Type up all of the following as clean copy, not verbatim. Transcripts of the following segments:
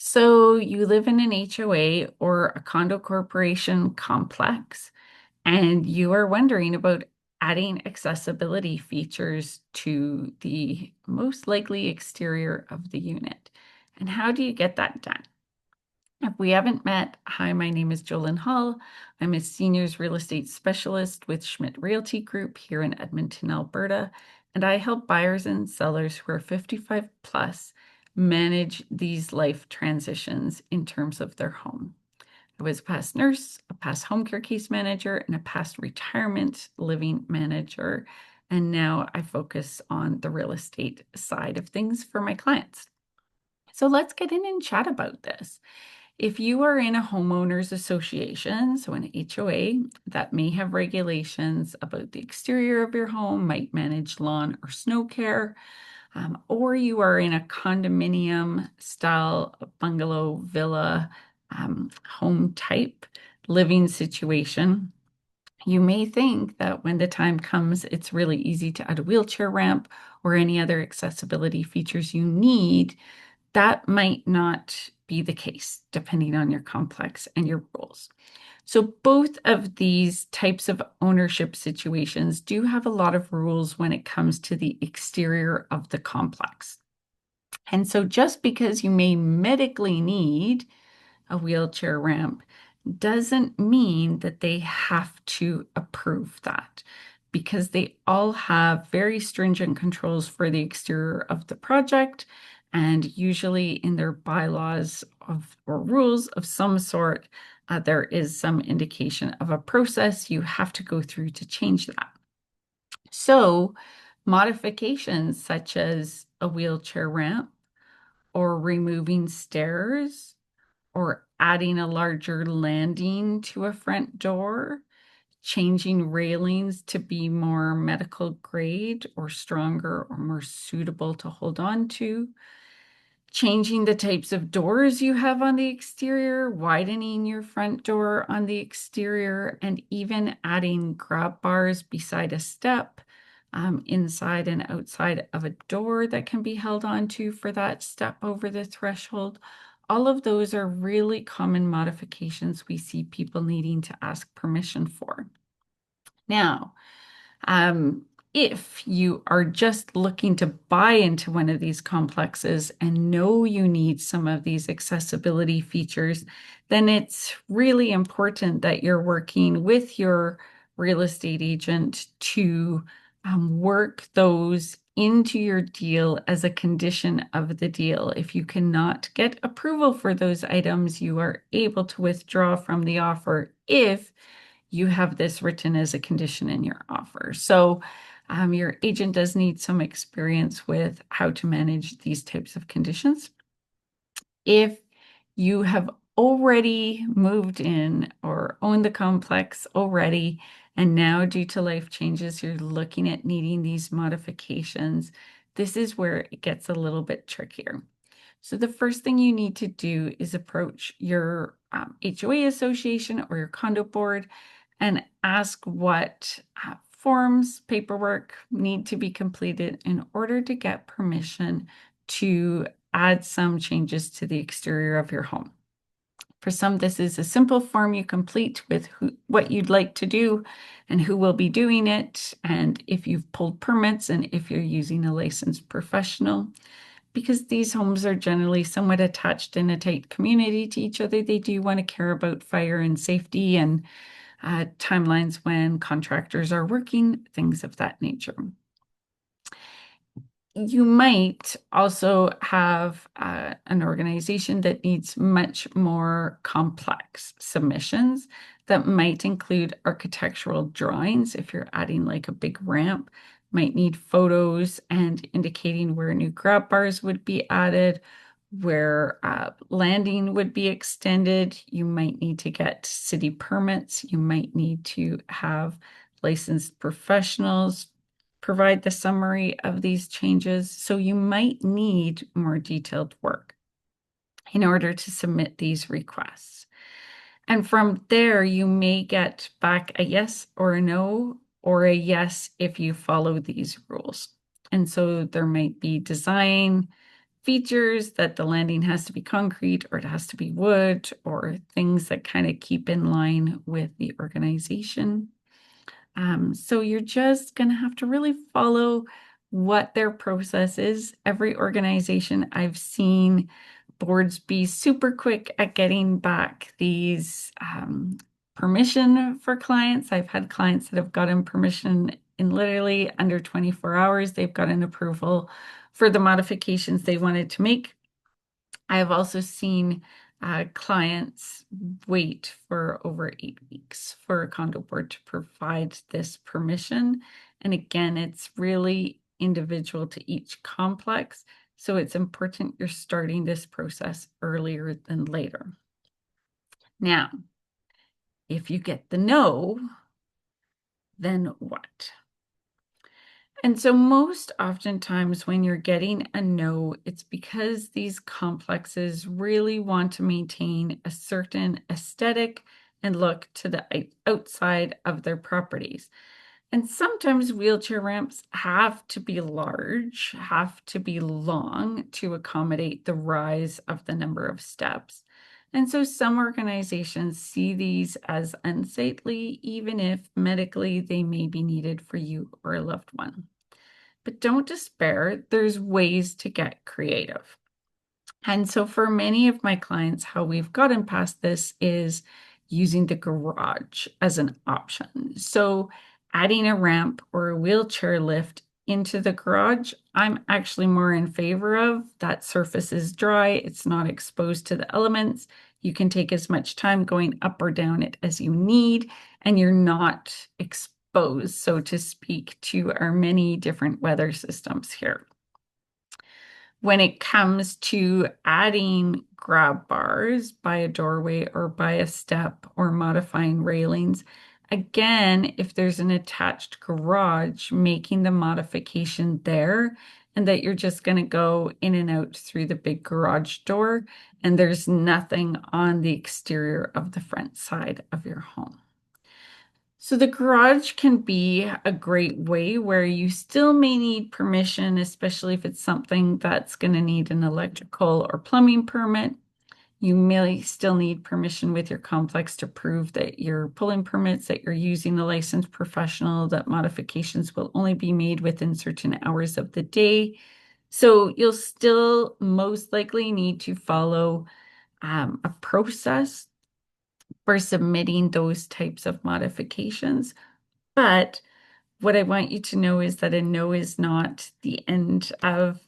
So you live in an HOA or a condo corporation complex, and you are wondering about adding accessibility features to the most likely exterior of the unit. And how do you get that done? If we haven't met, hi, my name is Jolyn Hull. I'm a seniors real estate specialist with Schmidt Realty Group here in Edmonton, Alberta, and I help buyers and sellers who are 55 plus manage these life transitions in terms of their home. I was a past nurse, a past home care case manager, and a past retirement living manager. And now I focus on the real estate side of things for my clients. So let's get in and chat about this. If you are in a homeowners association, so an HOA, that may have regulations about the exterior of your home, might manage lawn or snow care, or you are in a condominium style bungalow, villa, home type living situation, you may think that when the time comes, it's really easy to add a wheelchair ramp or any other accessibility features you need. That might not be the case, depending on your complex and your rules. So both of these types of ownership situations do have a lot of rules when it comes to the exterior of the complex. And so just because you may medically need a wheelchair ramp doesn't mean that they have to approve that, because they all have very stringent controls for the exterior of the project. And usually in their bylaws or rules of some sort, there is some indication of a process you have to go through to change that. So modifications such as a wheelchair ramp or removing stairs or adding a larger landing to a front door, changing railings to be more medical grade or stronger or more suitable to hold on to, changing the types of doors you have on the exterior, widening your front door on the exterior, and even adding grab bars beside a step, inside and outside of a door that can be held onto for that step over the threshold. All of those are really common modifications we see people needing to ask permission for. Now, if you are just looking to buy into one of these complexes and know you need some of these accessibility features, then it's really important that you're working with your real estate agent to work those into your deal as a condition of the deal. If you cannot get approval for those items, you are able to withdraw from the offer if you have this written as a condition in your offer. So your agent does need some experience with how to manage these types of conditions. If you have already moved in or own the complex already, and now due to life changes, you're looking at needing these modifications, this is where it gets a little bit trickier. So the first thing you need to do is approach your HOA association or your condo board and ask what forms, paperwork need to be completed in order to get permission to add some changes to the exterior of your home. For some, this is a simple form you complete with what you'd like to do and who will be doing it, and if you've pulled permits and if you're using a licensed professional. Because these homes are generally somewhat attached in a tight community to each other, they do want to care about fire and safety and timelines when contractors are working, things of that nature. You might also have an organization that needs much more complex submissions that might include architectural drawings. If you're adding like a big ramp, might need photos and indicating where new grab bars would be added, where landing would be extended. You might need to get city permits. You might need to have licensed professionals provide the summary of these changes. So you might need more detailed work in order to submit these requests. And from there, you may get back a yes or a no, or a yes if you follow these rules. And so there might be design features that the landing has to be concrete or it has to be wood or things that kind of keep in line with the organization. So you're just going to have to really follow what their process is. Every organization I've seen boards be super quick at getting back these permission for clients. I've had clients that have gotten permission in literally under 24 hours. They've gotten approval for the modifications they wanted to make. I have also seen clients wait for over 8 weeks for a condo board to provide this permission. And again, it's really individual to each complex. So it's important you're starting this process earlier than later. Now, if you get the no, then what? And so most oftentimes when you're getting a no, it's because these complexes really want to maintain a certain aesthetic and look to the outside of their properties. And sometimes wheelchair ramps have to be large, have to be long to accommodate the rise of the number of steps. And so some organizations see these as unsightly, even if medically they may be needed for you or a loved one. But don't despair, there's ways to get creative. And so for many of my clients, how we've gotten past this is using the garage as an option. So adding a ramp or a wheelchair lift into the garage, I'm actually more in favor of. That surface is dry, it's not exposed to the elements. You can take as much time going up or down it as you need, and you're not exposed, so to speak, to our many different weather systems here. When it comes to adding grab bars by a doorway or by a step or modifying railings, again, if there's an attached garage, making the modification there and that you're just going to go in and out through the big garage door and there's nothing on the exterior of the front side of your home. So the garage can be a great way where you still may need permission, especially if it's something that's going to need an electrical or plumbing permit. You may still need permission with your complex to prove that you're pulling permits, that you're using a licensed professional, that modifications will only be made within certain hours of the day. So you'll still most likely need to follow a process for submitting those types of modifications. But what I want you to know is that a no is not the end of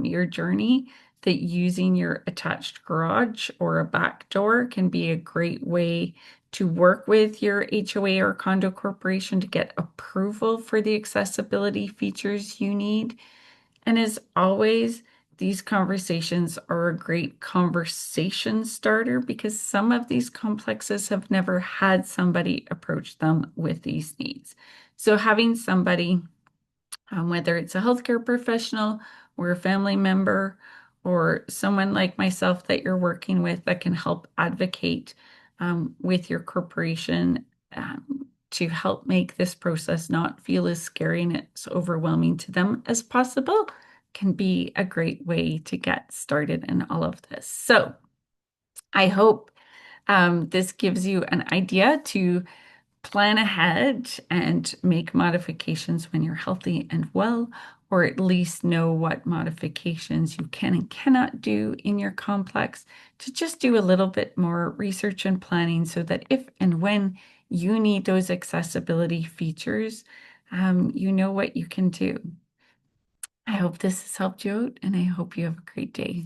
your journey, that using your attached garage or a back door can be a great way to work with your HOA or condo corporation to get approval for the accessibility features you need. And as always, these conversations are a great conversation starter because some of these complexes have never had somebody approach them with these needs. So having somebody, whether it's a healthcare professional or a family member or someone like myself that you're working with that can help advocate with your corporation to help make this process not feel as scary and as overwhelming to them as possible, can be a great way to get started in all of this. So I hope this gives you an idea to plan ahead and make modifications when you're healthy and well, or at least know what modifications you can and cannot do in your complex, to just do a little bit more research and planning so that if and when you need those accessibility features, you know what you can do. I hope this has helped you out, and I hope you have a great day.